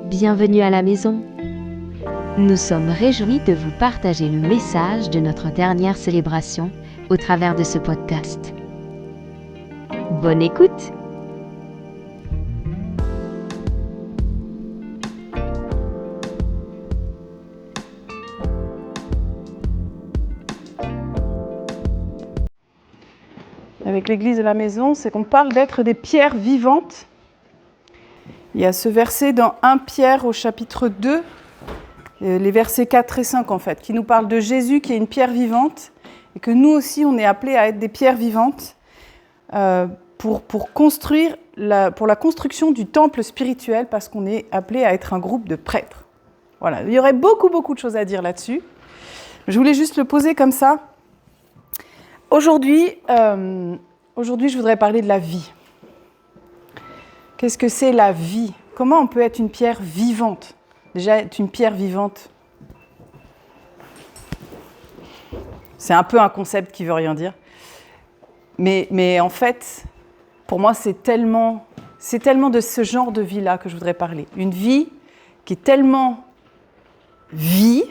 bienvenue à la maison. Nous sommes réjouis de vous partager le message de notre dernière célébration au travers de ce podcast. Bonne écoute! Avec l'église de la maison, c'est qu'on parle d'être des pierres vivantes. Il y a ce verset dans 1 Pierre au chapitre 2, les versets 4 et 5 en fait, qui nous parlent de Jésus qui est une pierre vivante et que nous aussi on est appelés à être des pierres vivantes pour construire, pour la construction du temple spirituel parce qu'on est appelés à être un groupe de prêtres. Voilà, il y aurait beaucoup de choses à dire là-dessus. Je voulais juste le poser comme ça. Aujourd'hui, je voudrais parler de la vie. Qu'est-ce que c'est la vie ? Comment on peut être une pierre vivante ? Déjà, être une pierre vivante, c'est un peu un concept qui ne veut rien dire. Mais en fait, pour moi, c'est tellement de ce genre de vie-là que je voudrais parler. Une vie qui est tellement vie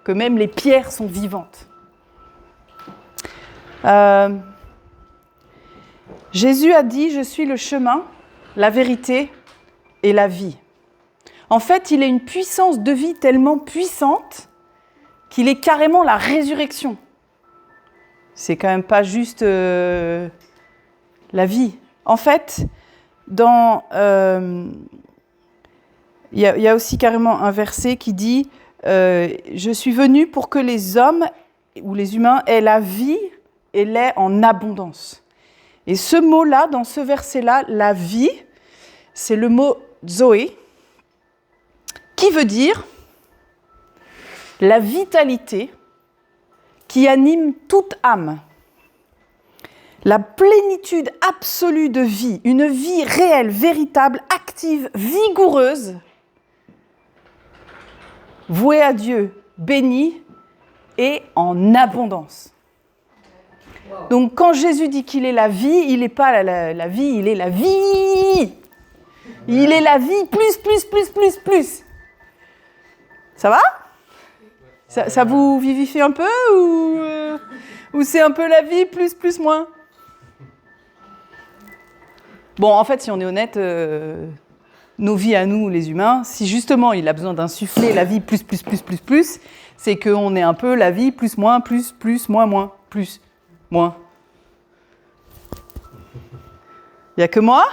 que même les pierres sont vivantes. Jésus a dit « Je suis le chemin, la vérité et la vie ». En fait, il est une puissance de vie tellement puissante qu'il est carrément la résurrection. C'est quand même pas juste la vie. En fait, il y a aussi carrément un verset qui dit « Je suis venu pour que les hommes ou les humains aient la vie et l'aient en abondance ». Et ce mot-là, dans ce verset-là, la vie, c'est le mot Zoé, qui veut dire la vitalité qui anime toute âme. La plénitude absolue de vie, une vie réelle, véritable, active, vigoureuse, vouée à Dieu, bénie et en abondance. Donc quand Jésus dit qu'il est la vie, il n'est pas la vie, il est la vie. Il est la vie plus. Ça va ? Ça vous vivifie un peu ou c'est un peu la vie plus moins ? Bon, en fait, si on est honnête, nos vies à nous, les humains, si justement il a besoin d'insuffler la vie plus, c'est qu'on est un peu la vie plus, moins, moins. Il n'y a que moi ?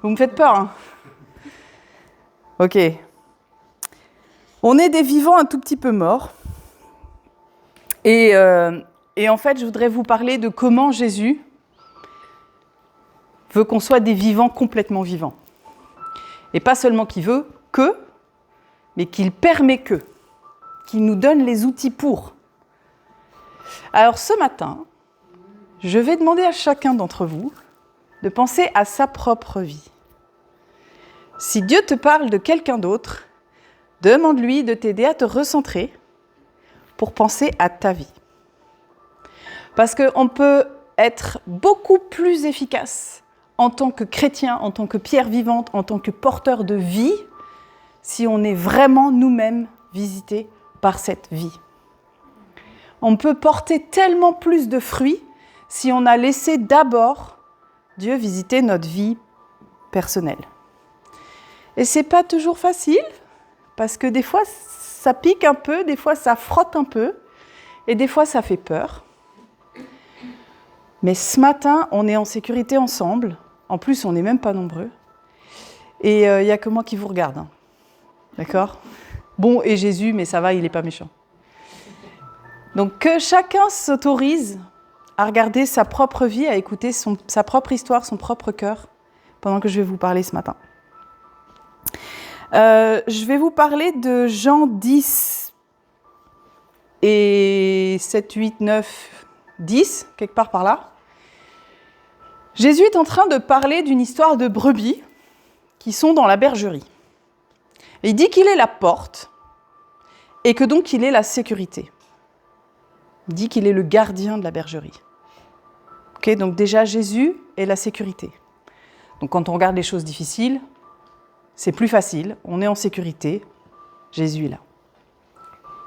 Vous me faites peur, hein ? Ok. On est des vivants un tout petit peu morts. Et en fait, je voudrais vous parler de comment Jésus veut qu'on soit des vivants complètement vivants. Et pas seulement qu'il veut que, mais qu'il permet que. Qu'il nous donne les outils pour. Alors ce matin, je vais demander à chacun d'entre vous de penser à sa propre vie. Si Dieu te parle de quelqu'un d'autre, demande-lui de t'aider à te recentrer pour penser à ta vie. Parce qu'on peut être beaucoup plus efficace en tant que chrétien, en tant que pierre vivante, en tant que porteur de vie, si on est vraiment nous-mêmes visités par cette vie. On peut porter tellement plus de fruits si on a laissé d'abord Dieu visiter notre vie personnelle. Et c'est pas toujours facile, parce que des fois ça pique un peu, des fois ça frotte un peu, et des fois ça fait peur. Mais ce matin, on est en sécurité ensemble, en plus on n'est même pas nombreux, et il n'y a que moi qui vous regarde. Hein. D'accord ? Bon, et Jésus, mais ça va, il n'est pas méchant. Donc que chacun s'autorise à regarder sa propre vie, à écouter sa propre histoire, son propre cœur, pendant que je vais vous parler ce matin. Je vais vous parler de Jean 10 et 7, 8, 9, 10, quelque part par là. Jésus est en train de parler d'une histoire de brebis qui sont dans la bergerie. Et il dit qu'il est la porte et que donc il est la sécurité. Il dit qu'il est le gardien de la bergerie. Okay, donc déjà, Jésus est la sécurité. Donc quand on regarde les choses difficiles, c'est plus facile, on est en sécurité, Jésus est là.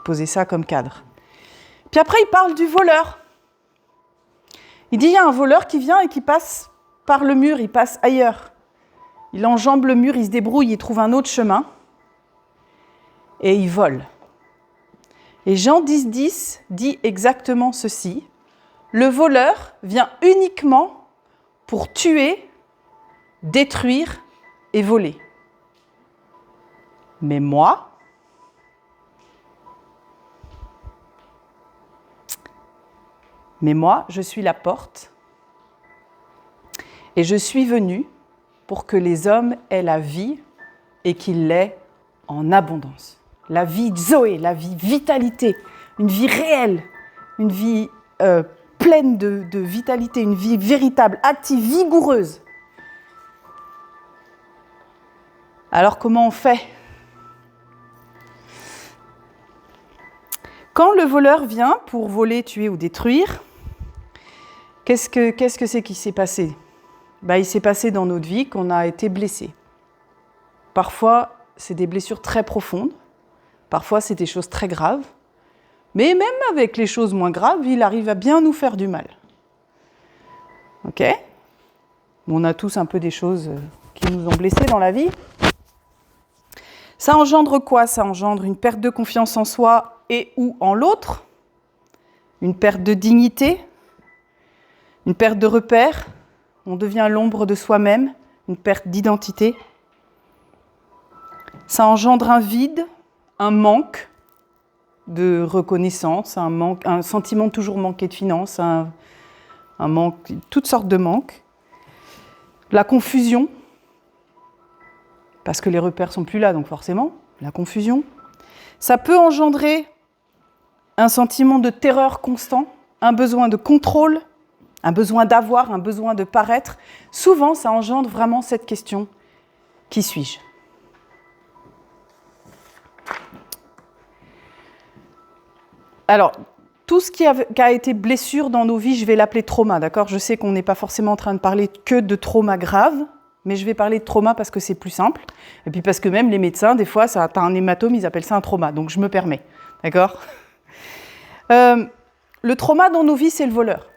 Posez ça comme cadre. Puis après, il parle du voleur. Il dit, il y a un voleur qui vient et qui passe par le mur, il passe ailleurs. Il enjambe le mur, il se débrouille, il trouve un autre chemin et il vole. Et Jean 10,10 dit exactement ceci. Le voleur vient uniquement pour tuer, détruire et voler. Mais moi, je suis la porte et je suis venu pour que les hommes aient la vie et qu'ils l'aient en abondance. La vie Zoé, la vie vitalité, une vie réelle, une vie pleine de vitalité, une vie véritable, active, vigoureuse. Alors comment on fait ? Quand le voleur vient pour voler, tuer ou détruire, qu'est-ce que c'est qui s'est passé ? Il s'est passé dans notre vie qu'on a été blessé. Parfois, c'est des blessures très profondes. Parfois, c'est des choses très graves. Mais même avec les choses moins graves, il arrive à bien nous faire du mal. Ok ? On a tous un peu des choses qui nous ont blessés dans la vie. Ça engendre quoi ? Ça engendre une perte de confiance en soi et ou en l'autre, une perte de dignité, une perte de repères, on devient l'ombre de soi-même, une perte d'identité. Ça engendre un vide, un manque de reconnaissance, un sentiment de toujours manquer de finances, un manque, toutes sortes de manques. La confusion, parce que les repères sont plus là, donc forcément, la confusion. Ça peut engendrer un sentiment de terreur constant, un besoin de contrôle, un besoin d'avoir, un besoin de paraître. Souvent, ça engendre vraiment cette question, qui suis-je ? Alors, tout ce qui a été blessure dans nos vies, je vais l'appeler trauma, d'accord ? Je sais qu'on n'est pas forcément en train de parler que de trauma grave, mais je vais parler de trauma parce que c'est plus simple. Et puis parce que même les médecins, des fois, t'as un hématome, ils appellent ça un trauma, donc je me permets, d'accord ? Le trauma dans nos vies, c'est le voleur.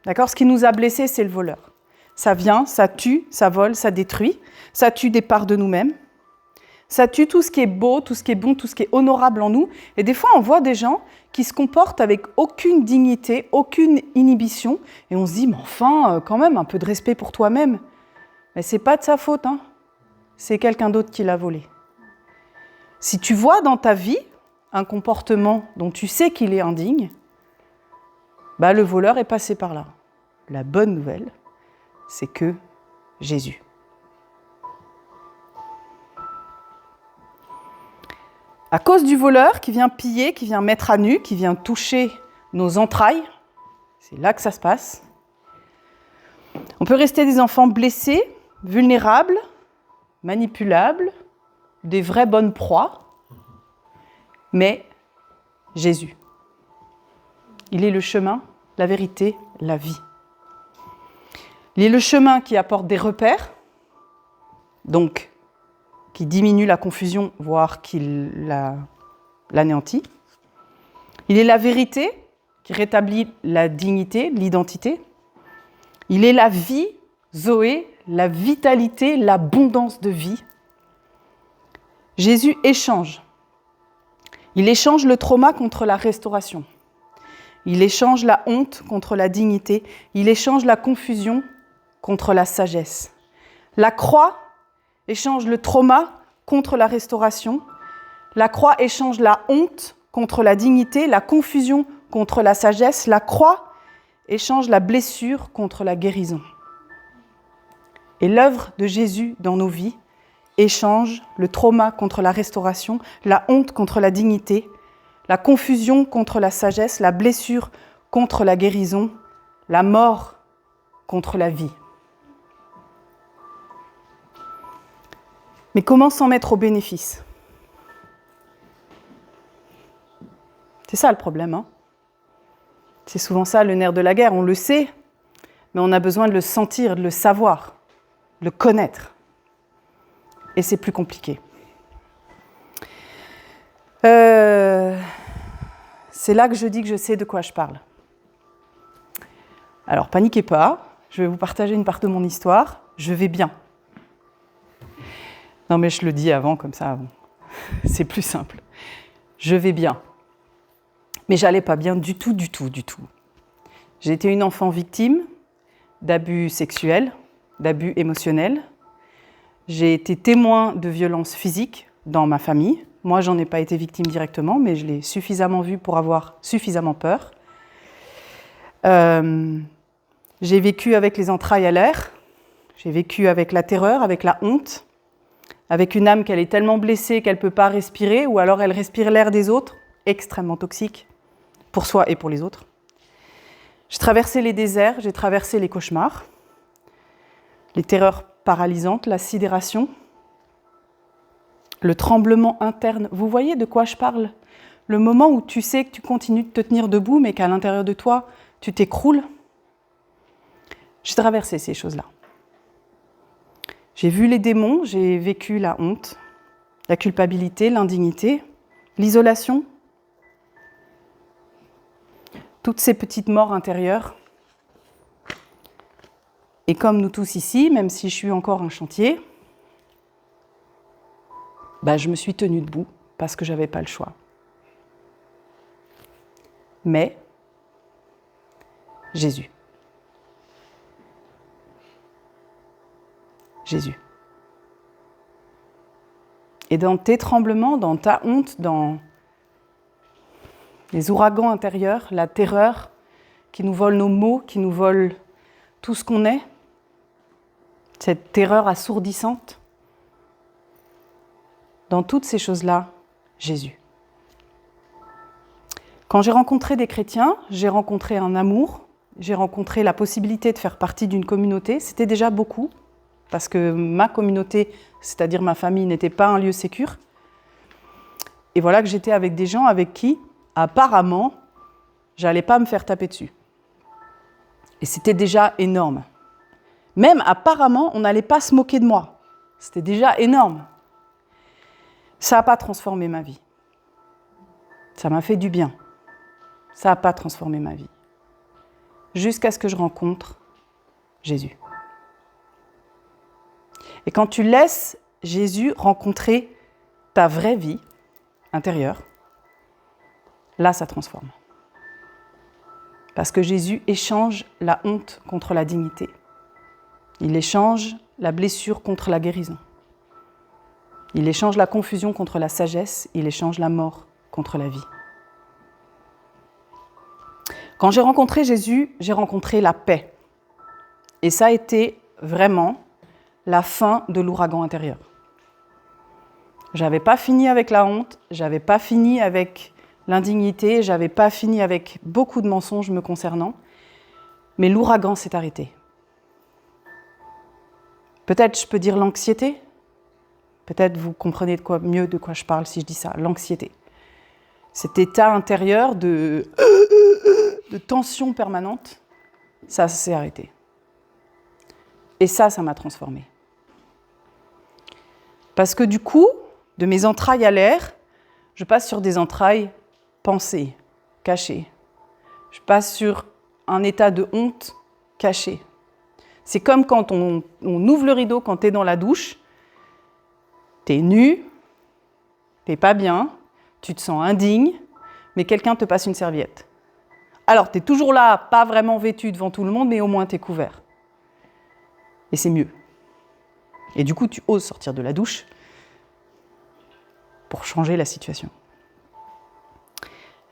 D'accord ? Ce qui nous a blessés, c'est le voleur. Ça vient, ça tue, ça vole, ça détruit, ça tue des parts de nous-mêmes, ça tue tout ce qui est beau, tout ce qui est bon, tout ce qui est honorable en nous. Et des fois, on voit des gens qui se comportent avec aucune dignité, aucune inhibition, et on se dit, mais enfin, quand même, un peu de respect pour toi-même. Mais c'est pas de sa faute, hein. C'est quelqu'un d'autre qui l'a volé. Si tu vois dans ta vie un comportement dont tu sais qu'il est indigne, le voleur est passé par là. La bonne nouvelle, c'est que Jésus. À cause du voleur qui vient piller, qui vient mettre à nu, qui vient toucher nos entrailles, c'est là que ça se passe. On peut rester des enfants blessés, vulnérables, manipulables, des vraies bonnes proies, mais Jésus. Il est le chemin, la vérité, la vie. Il est le chemin qui apporte des repères, donc qui diminue la confusion, voire qui l'anéantit. Il est la vérité qui rétablit la dignité, l'identité. Il est la vie, Zoé, la vitalité, l'abondance de vie. Jésus échange. Il échange le trauma contre la restauration. Il échange la honte contre la dignité. Il échange la confusion contre la sagesse. La croix échange le trauma contre la restauration. La croix échange la honte contre la dignité, la confusion contre la sagesse. La croix échange la blessure contre la guérison. Et l'œuvre de Jésus dans nos vies échange le trauma contre la restauration, la honte contre la dignité, la confusion contre la sagesse, la blessure contre la guérison, la mort contre la vie. Mais comment s'en mettre au bénéfice ? C'est ça le problème, hein ? C'est souvent ça le nerf de la guerre, on le sait, mais on a besoin de le sentir, de le savoir, de le connaître. et c'est plus compliqué. C'est là que je dis que je sais de quoi je parle. Alors, paniquez pas, je vais vous partager une part de mon histoire. Je vais bien. Non, mais je le dis avant, comme ça, c'est plus simple. Je vais bien. Mais j'allais pas bien du tout. J'ai été une enfant victime d'abus sexuels, d'abus émotionnels. J'ai été témoin de violences physiques dans ma famille. Moi, j'en ai pas été victime directement, mais je l'ai suffisamment vu pour avoir suffisamment peur. J'ai vécu avec les entrailles à l'air. J'ai vécu avec la terreur, avec la honte, avec une âme qu'elle est tellement blessée qu'elle ne peut pas respirer, ou alors elle respire l'air des autres, extrêmement toxique, pour soi et pour les autres. J'ai traversé les déserts, j'ai traversé les cauchemars, les terreurs paralysantes, la sidération, le tremblement interne. Vous voyez de quoi je parle? Le moment où tu sais que tu continues de te tenir debout, mais qu'à l'intérieur de toi, tu t'écroules. J'ai traversé ces choses-là. J'ai vu les démons, j'ai vécu la honte, la culpabilité, l'indignité, l'isolation, toutes ces petites morts intérieures. Et comme nous tous ici, même si je suis encore un chantier, je me suis tenue debout parce que je n'avais pas le choix. Mais Jésus. Et dans tes tremblements, dans ta honte, dans les ouragans intérieurs, la terreur qui nous vole nos mots, qui nous vole tout ce qu'on est, cette terreur assourdissante, dans toutes ces choses-là, Jésus. Quand j'ai rencontré des chrétiens, j'ai rencontré un amour, j'ai rencontré la possibilité de faire partie d'une communauté, c'était déjà beaucoup, parce que ma communauté, c'est-à-dire ma famille, n'était pas un lieu sécure. Et voilà que j'étais avec des gens avec qui, apparemment, j'allais pas me faire taper dessus. Et c'était déjà énorme. Même apparemment, on n'allait pas se moquer de moi. C'était déjà énorme. Ça n'a pas transformé ma vie. Ça m'a fait du bien. Ça n'a pas transformé ma vie. Jusqu'à ce que je rencontre Jésus. Et quand tu laisses Jésus rencontrer ta vraie vie intérieure, là, ça transforme. Parce que Jésus échange la honte contre la dignité. Il échange la blessure contre la guérison. Il échange la confusion contre la sagesse. Il échange la mort contre la vie. Quand j'ai rencontré Jésus, j'ai rencontré la paix. Et ça a été vraiment la fin de l'ouragan intérieur. J'avais pas fini avec la honte, j'avais pas fini avec l'indignité, j'avais pas fini avec beaucoup de mensonges me concernant, mais l'ouragan s'est arrêté. Peut-être je peux dire l'anxiété, peut-être vous comprenez mieux de quoi je parle si je dis ça, l'anxiété. Cet état intérieur de tension permanente, ça s'est arrêté. Et ça m'a transformée. Parce que du coup, de mes entrailles à l'air, je passe sur des entrailles pensées, cachées. Je passe sur un état de honte caché. C'est comme quand on ouvre le rideau quand tu es dans la douche, tu es nu, tu n'es pas bien, tu te sens indigne, mais quelqu'un te passe une serviette. Alors, tu es toujours là, pas vraiment vêtu devant tout le monde, mais au moins tu es couvert. Et c'est mieux. Et du coup, tu oses sortir de la douche pour changer la situation.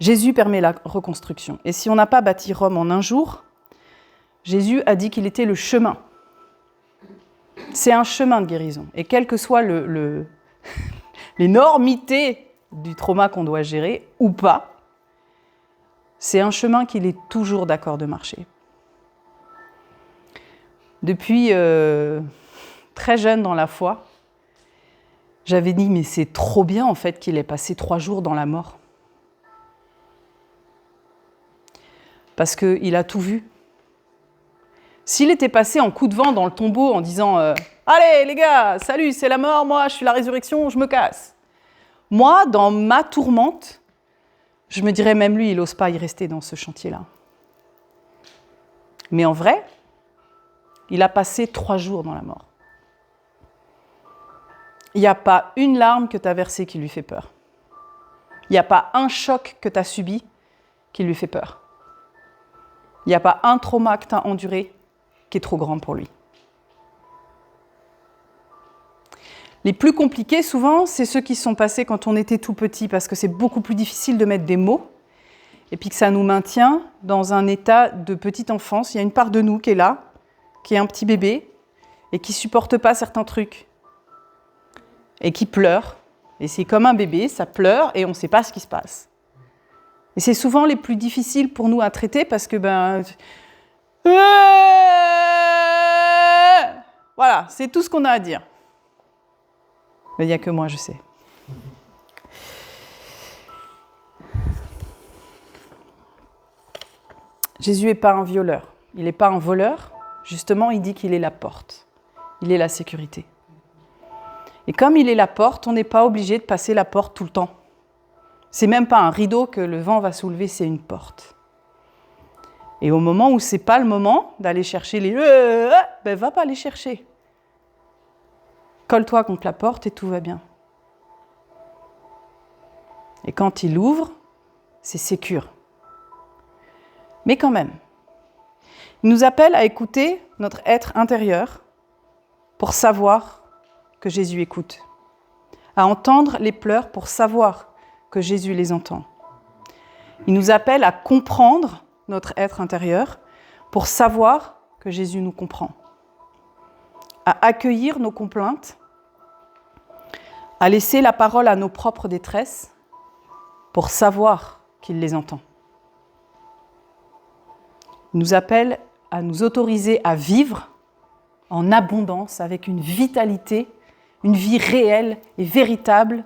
Jésus permet la reconstruction. Et si on n'a pas bâti Rome en un jour, Jésus a dit qu'il était le chemin. C'est un chemin de guérison. Et quelle que soit l'énormité du trauma qu'on doit gérer, ou pas, c'est un chemin qu'il est toujours d'accord de marcher. Depuis très jeune dans la foi, j'avais dit, mais c'est trop bien en fait qu'il ait passé 3 jours dans la mort. Parce qu'il a tout vu. S'il était passé en coup de vent dans le tombeau en disant « Allez les gars, salut, c'est la mort, moi je suis la résurrection, je me casse ». Moi, dans ma tourmente, je me dirais même lui, il n'ose pas y rester dans ce chantier-là. Mais en vrai, il a passé 3 jours dans la mort. Il n'y a pas une larme que tu as versée qui lui fait peur. Il n'y a pas un choc que tu as subi qui lui fait peur. Il n'y a pas un trauma que tu as enduré qui est trop grand pour lui. Les plus compliqués, souvent, c'est ceux qui sont passés quand on était tout petit, parce que c'est beaucoup plus difficile de mettre des mots, et puis que ça nous maintient dans un état de petite enfance. Il y a une part de nous qui est là, qui est un petit bébé, et qui ne supporte pas certains trucs, et qui pleure. Et c'est comme un bébé, ça pleure, et on ne sait pas ce qui se passe. Et c'est souvent les plus difficiles pour nous à traiter, parce que, voilà, c'est tout ce qu'on a à dire. Mais il n'y a que moi, je sais. Jésus n'est pas un violeur, il n'est pas un voleur. Justement, il dit qu'il est la porte. Il est la sécurité. Et comme il est la porte, on n'est pas obligé de passer la porte tout le temps. C'est même pas un rideau que le vent va soulever, c'est une porte. Et au moment où c'est pas le moment d'aller chercher les va pas les chercher. Colle-toi contre la porte et tout va bien. Et quand il ouvre, c'est sécure. Mais quand même, il nous appelle à écouter notre être intérieur pour savoir que Jésus écoute, à entendre les pleurs pour savoir que Jésus les entend. Il nous appelle à comprendre notre être intérieur pour savoir que Jésus nous comprend, à accueillir nos complaintes, à laisser la parole à nos propres détresses pour savoir qu'il les entend. Il nous appelle à nous autoriser à vivre en abondance, avec une vitalité, une vie réelle et véritable,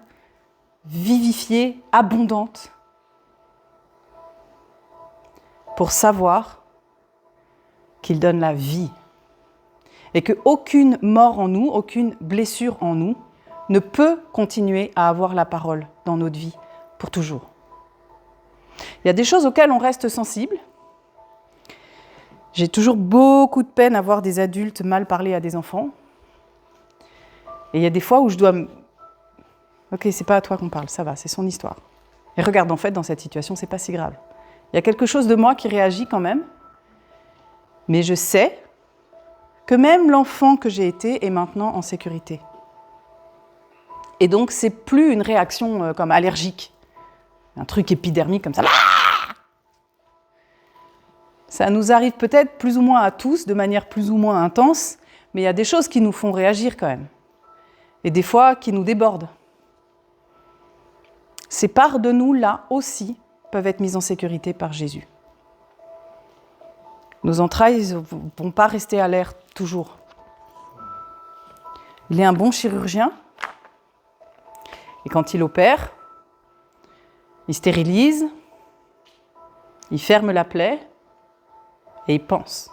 vivifiée, abondante, pour savoir qu'il donne la vie et qu'aucune mort en nous, aucune blessure en nous ne peut continuer à avoir la parole dans notre vie pour toujours. Il y a des choses auxquelles on reste sensible. J'ai toujours beaucoup de peine à voir des adultes mal parler à des enfants. Et il y a des fois où je dois... Ok, c'est pas à toi qu'on parle, ça va, c'est son histoire. Et regarde, en fait, dans cette situation, c'est pas si grave. Il y a quelque chose de moi qui réagit quand même. Mais je sais que même l'enfant que j'ai été est maintenant en sécurité. Et donc, c'est plus une réaction comme allergique. Un truc épidermique comme ça. Ça nous arrive peut-être plus ou moins à tous, de manière plus ou moins intense, mais il y a des choses qui nous font réagir quand même. Et des fois, qui nous débordent. Ces parts de nous, là aussi, peuvent être mises en sécurité par Jésus. Nos entrailles ne vont pas rester à l'air toujours. Il est un bon chirurgien. Et quand il opère, il stérilise, il ferme la plaie, et il pense.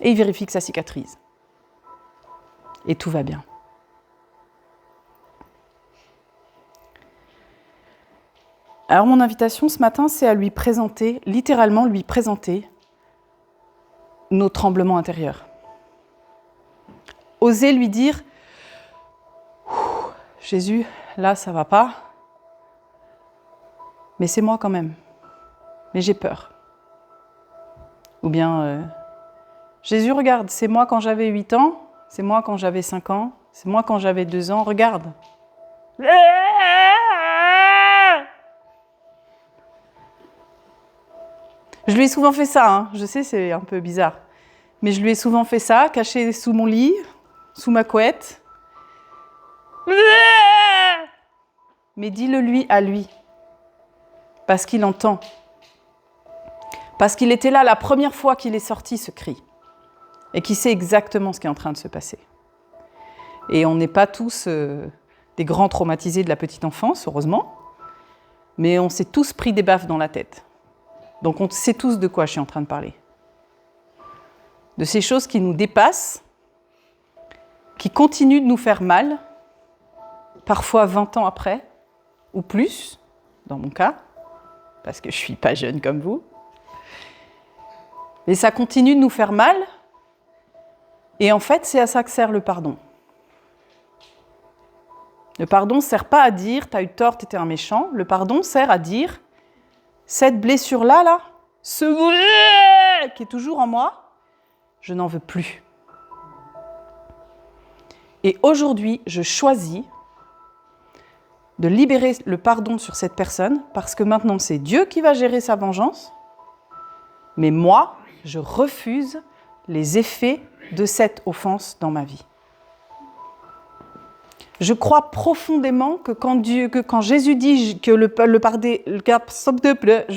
Et il vérifie que ça cicatrise. Et tout va bien. Alors mon invitation ce matin, c'est à lui présenter, littéralement lui présenter, nos tremblements intérieurs. Oser lui dire « Jésus, là ça va pas, mais c'est moi quand même, mais j'ai peur. » Ou bien Jésus, regarde, c'est moi quand j'avais 8 ans, c'est moi quand j'avais 5 ans, c'est moi quand j'avais 2 ans, regarde. Je lui ai souvent fait ça, hein. Je sais, c'est un peu bizarre. Mais je lui ai souvent fait ça, caché sous mon lit, sous ma couette. Mais dis-le lui à lui, parce qu'il entend. Parce qu'il était là la première fois qu'il est sorti ce cri, et qu'il sait exactement ce qui est en train de se passer. Et on n'est pas tous des grands traumatisés de la petite enfance, heureusement, mais on s'est tous pris des baffes dans la tête. Donc on sait tous de quoi je suis en train de parler. de ces choses qui nous dépassent, qui continuent de nous faire mal, parfois 20 ans après, ou plus, dans mon cas, parce que je ne suis pas jeune comme vous. Mais ça continue de nous faire mal, et en fait, c'est à ça que sert le pardon. Le pardon ne sert pas à dire « t'as eu tort, t'étais un méchant ». Le pardon sert à dire « cette blessure-là, ce qui est toujours en moi, je n'en veux plus ». Et aujourd'hui, je choisis de libérer le pardon sur cette personne parce que maintenant, c'est Dieu qui va gérer sa vengeance. Mais moi, je refuse les effets de cette offense dans ma vie. Je crois profondément que quand Jésus dit que je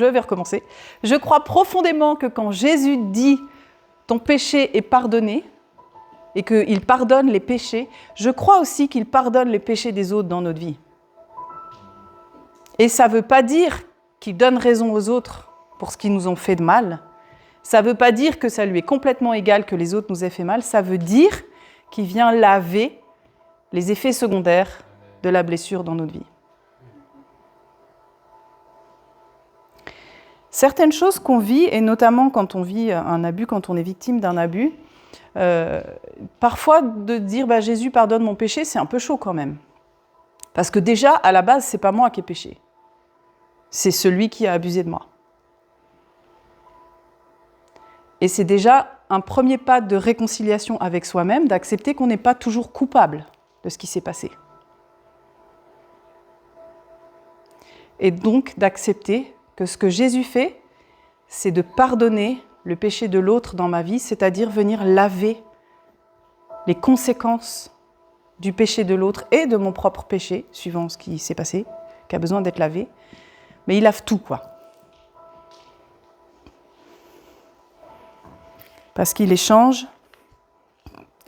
vais recommencer. Je crois profondément que quand Jésus dit « ton péché est pardonné », et qu'il pardonne les péchés, je crois aussi qu'il pardonne les péchés des autres dans notre vie. Et ça ne veut pas dire qu'il donne raison aux autres pour ce qu'ils nous ont fait de mal. Ça ne veut pas dire que ça lui est complètement égal que les autres nous aient fait mal. Ça veut dire qu'il vient laver les effets secondaires de la blessure dans notre vie. Certaines choses qu'on vit, et notamment quand on vit un abus, quand on est victime d'un abus, parfois de dire « Jésus pardonne mon péché », c'est un peu chaud quand même. Parce que déjà, à la base, ce n'est pas moi qui ai péché. C'est celui qui a abusé de moi. Et c'est déjà un premier pas de réconciliation avec soi-même, d'accepter qu'on n'est pas toujours coupable de ce qui s'est passé. Et donc d'accepter que ce que Jésus fait, c'est de pardonner le péché de l'autre dans ma vie, c'est-à-dire venir laver les conséquences du péché de l'autre et de mon propre péché, suivant ce qui s'est passé, qui a besoin d'être lavé. Mais il lave tout, quoi. Parce qu'il échange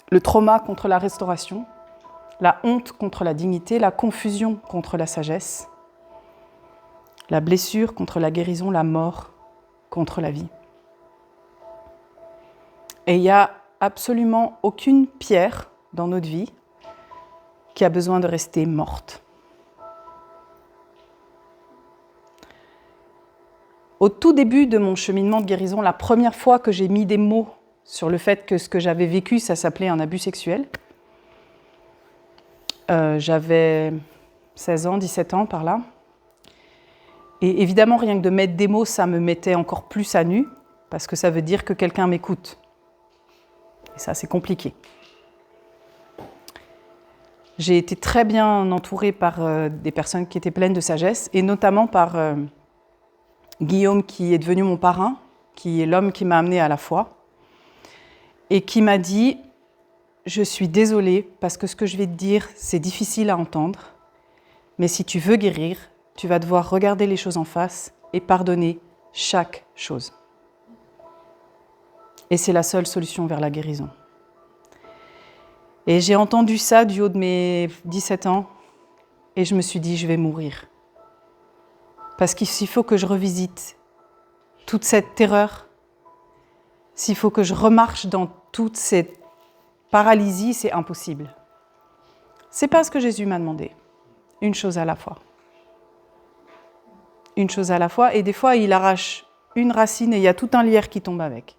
le trauma contre la restauration, la honte contre la dignité, la confusion contre la sagesse, la blessure contre la guérison, la mort contre la vie. Et il n'y a absolument aucune pierre dans notre vie qui a besoin de rester morte. Au tout début de mon cheminement de guérison, la première fois que j'ai mis des mots sur le fait que ce que j'avais vécu, ça s'appelait un abus sexuel, j'avais 16 ans, 17 ans par là. Et évidemment, rien que de mettre des mots, ça me mettait encore plus à nu, parce que ça veut dire que quelqu'un m'écoute. Et ça, c'est compliqué. J'ai été très bien entourée par des personnes qui étaient pleines de sagesse, et notamment par Guillaume, qui est devenu mon parrain, qui est l'homme qui m'a amenée à la foi, et qui m'a dit « Je suis désolée, parce que ce que je vais te dire, c'est difficile à entendre, mais si tu veux guérir, tu vas devoir regarder les choses en face et pardonner chaque chose. » Et c'est la seule solution vers la guérison. Et j'ai entendu ça du haut de mes 17 ans, et je me suis dit, je vais mourir. Parce qu'il faut que je revisite toute cette terreur, s'il faut que je remarche dans toute cette paralysie, c'est impossible. C'est pas ce que Jésus m'a demandé. Une chose à la fois. Une chose à la fois, et des fois, il arrache une racine et il y a tout un lierre qui tombe avec.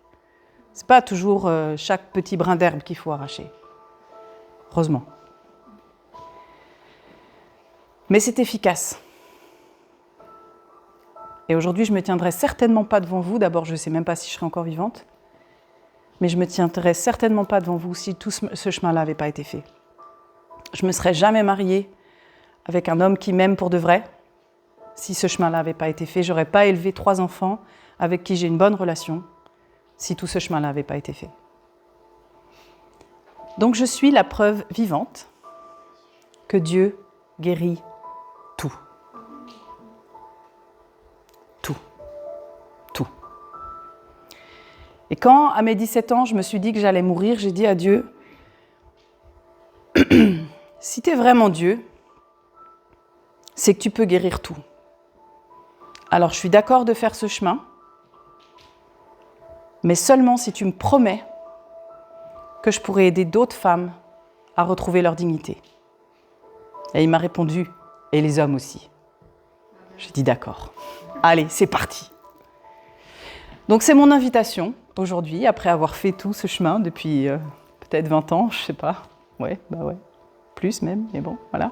C'est pas toujours chaque petit brin d'herbe qu'il faut arracher. Heureusement. Mais c'est efficace. Et aujourd'hui, je ne me tiendrai certainement pas devant vous. D'abord, je ne sais même pas si je serai encore vivante. Mais je ne me tiendrai certainement pas devant vous si tout ce chemin-là n'avait pas été fait. Je ne me serais jamais mariée avec un homme qui m'aime pour de vrai. Si ce chemin-là n'avait pas été fait, je n'aurais pas élevé 3 enfants avec qui j'ai une bonne relation. Si tout ce chemin-là n'avait pas été fait. Donc je suis la preuve vivante que Dieu guérit tout. Tout. Tout. Et quand, à mes 17 ans, je me suis dit que j'allais mourir, j'ai dit à Dieu, si tu es vraiment Dieu, c'est que tu peux guérir tout. Alors je suis d'accord de faire ce chemin, mais seulement si tu me promets que je pourrais aider d'autres femmes à retrouver leur dignité. Et il m'a répondu, et les hommes aussi. J'ai dit d'accord. Allez, c'est parti. Donc c'est mon invitation aujourd'hui, après avoir fait tout ce chemin depuis peut-être 20 ans, je sais pas. Ouais, plus même, mais bon, voilà,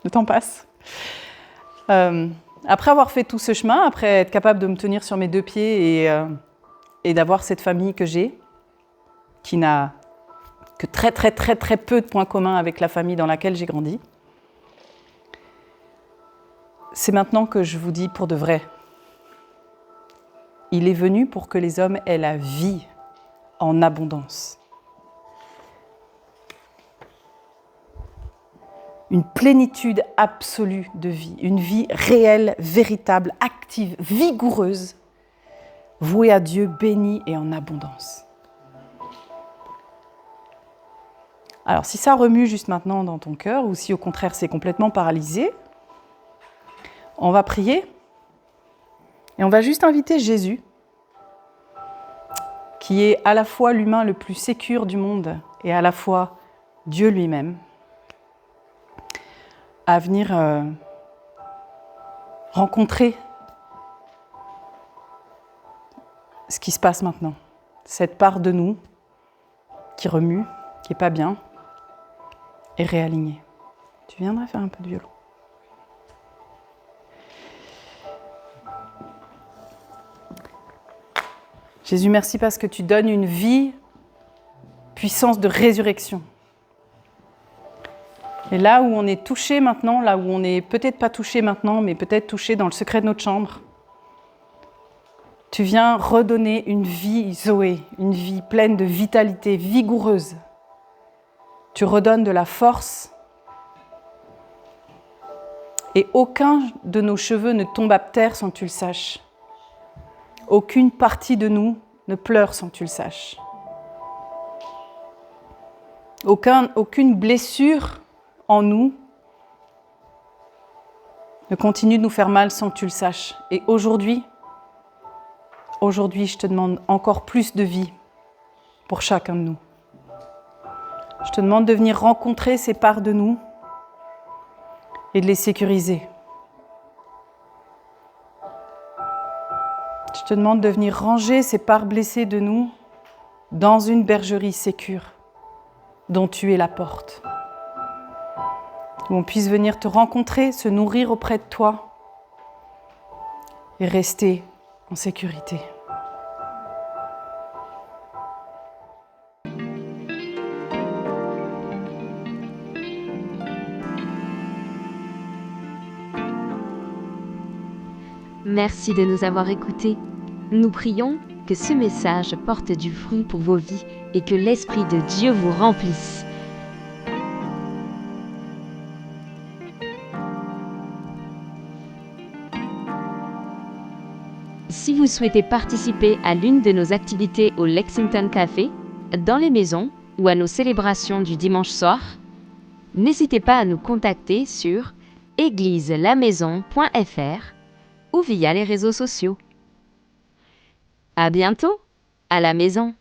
le temps passe. Après avoir fait tout ce chemin, après être capable de me tenir sur mes deux pieds et d'avoir cette famille que j'ai, qui n'a que très peu de points communs avec la famille dans laquelle j'ai grandi, c'est maintenant que je vous dis pour de vrai. Il est venu pour que les hommes aient la vie en abondance. Une plénitude absolue de vie, une vie réelle, véritable, active, vigoureuse, vouée à Dieu, bénie et en abondance. Alors, si ça remue juste maintenant dans ton cœur, ou si au contraire c'est complètement paralysé, on va prier et on va juste inviter Jésus, qui est à la fois l'humain le plus sécure du monde et à la fois Dieu lui-même, à venir rencontrer ce qui se passe maintenant. Cette part de nous qui remue, qui n'est pas bien, et réalignée. Tu viendrais faire un peu de violon. Jésus, merci parce que tu donnes une vie, puissance de résurrection. Et là où on est touché maintenant, là où on n'est peut-être pas touché maintenant, mais peut-être touché dans le secret de notre chambre, tu viens redonner une vie Zoé, une vie pleine de vitalité, vigoureuse. Tu redonnes de la force et aucun de nos cheveux ne tombe à terre sans que tu le saches. Aucune partie de nous ne pleure sans que tu le saches. Aucune blessure en nous ne continue de nous faire mal sans que tu le saches. Et aujourd'hui, je te demande encore plus de vie pour chacun de nous. Je te demande de venir rencontrer ces parts de nous et de les sécuriser. Je te demande de venir ranger ces parts blessées de nous dans une bergerie sécure dont tu es la porte. Où on puisse venir te rencontrer, se nourrir auprès de toi et rester en sécurité. Merci de nous avoir écoutés. Nous prions que ce message porte du fruit pour vos vies et que l'Esprit de Dieu vous remplisse. Si vous souhaitez participer à l'une de nos activités au Lexington Café, dans les maisons ou à nos célébrations du dimanche soir, n'hésitez pas à nous contacter sur égliselamaison.fr ou via les réseaux sociaux. À bientôt, à la maison.